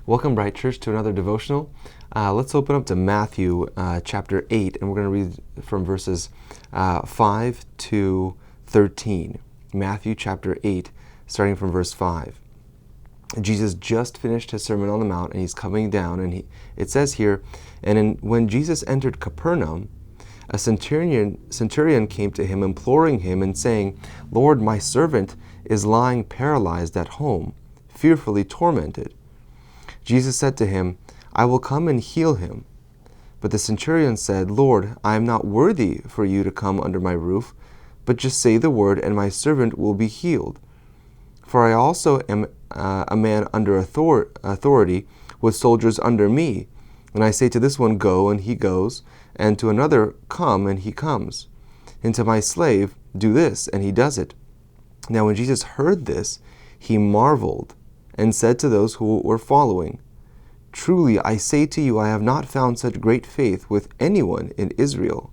Welcome, Bryte Church, to another devotional. Let's open up to Matthew chapter 8, and we're going to read from verses 5 to 13. Matthew chapter 8, starting from verse 5. Jesus just finished his Sermon on the Mount, and he's coming down, and it says here, when Jesus entered Capernaum, a centurion came to him, imploring him and saying, "Lord, my servant is lying paralyzed at home, fearfully tormented." Jesus said to him, "I will come and heal him." But the centurion said, "Lord, I am not worthy for you to come under my roof, but just say the word, and my servant will be healed. For I also am a man under authority, with soldiers under me. And I say to this one, 'Go,' and he goes, and to another, 'Come,' and he comes. And to my slave, 'Do this,' and he does it." Now when Jesus heard this, he marveled, and said to those who were following, "Truly I say to you, I have not found such great faith with anyone in Israel.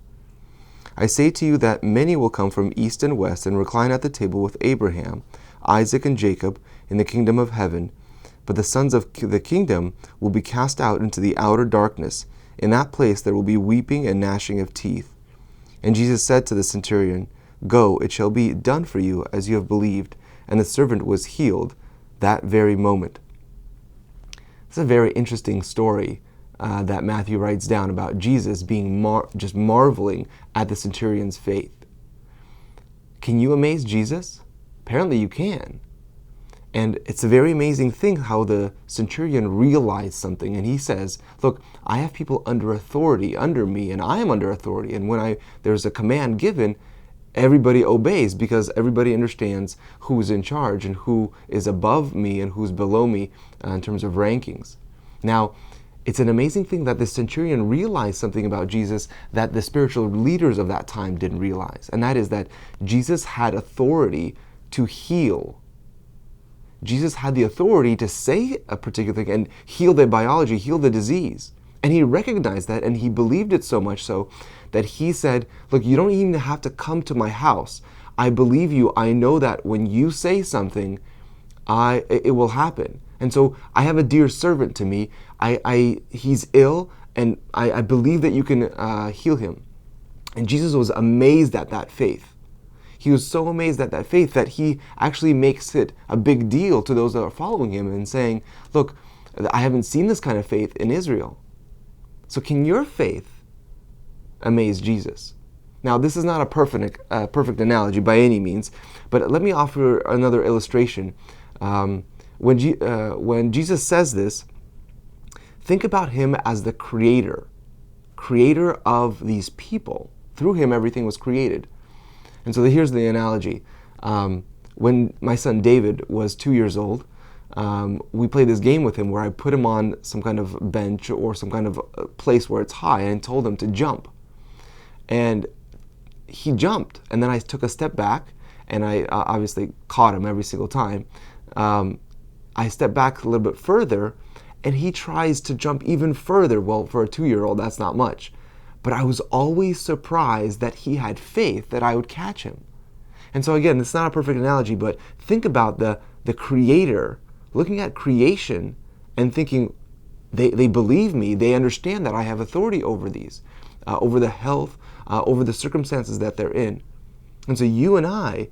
I say to you that many will come from east and west and recline at the table with Abraham, Isaac, and Jacob in the kingdom of heaven. But the sons of the kingdom will be cast out into the outer darkness. In that place there will be weeping and gnashing of teeth." And Jesus said to the centurion, "Go, it shall be done for you as you have believed." And the servant was healed that very moment. It's a very interesting story that Matthew writes down about Jesus being just marveling at the centurion's faith. Can you amaze Jesus? Apparently you can. And it's a very amazing thing how the centurion realized something, and he says, "Look, I have people under authority, under me, and I am under authority. And when there's a command given, everybody obeys, because everybody understands who's in charge and who is above me and who's below me in terms of rankings." Now, it's an amazing thing that the centurion realized something about Jesus that the spiritual leaders of that time didn't realize, and that is that Jesus had authority to heal. Jesus had the authority to say a particular thing and heal the biology, heal the disease. And he recognized that, and he believed it so much so that he said, "Look, you don't even have to come to my house. I believe you. I know that when you say something, it will happen. And so I have a dear servant to me. He's ill, and I believe that you can heal him." And Jesus was amazed at that faith. He was so amazed at that faith that he actually makes it a big deal to those that are following him and saying, "Look, I haven't seen this kind of faith in Israel." So can your faith amaze Jesus? Now, this is not a perfect analogy by any means, but let me offer another illustration. When Jesus says this, think about him as the creator of these people. Through him, everything was created. And so here's the analogy. When my son David was 2 years old, we played this game with him where I put him on some kind of bench or some kind of place where it's high and told him to jump. And he jumped, and then I took a step back, and I obviously caught him every single time. I stepped back a little bit further, and he tries to jump even further. Well, for a 2-year-old, that's not much. But I was always surprised that he had faith that I would catch him. And so again, it's not a perfect analogy, but think about the creator looking at creation and thinking, they believe me, they understand that I have authority over these, over the health, over the circumstances that they're in. And so you and I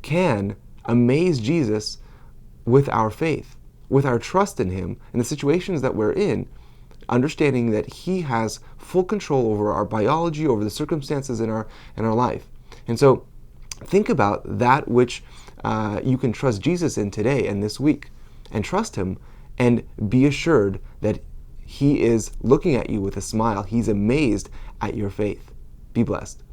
can amaze Jesus with our faith, with our trust in him, in the situations that we're in, understanding that he has full control over our biology, over the circumstances in our life. And so think about that which you can trust Jesus in today and this week, and trust him, and be assured that he is looking at you with a smile. He's amazed at your faith. Be blessed.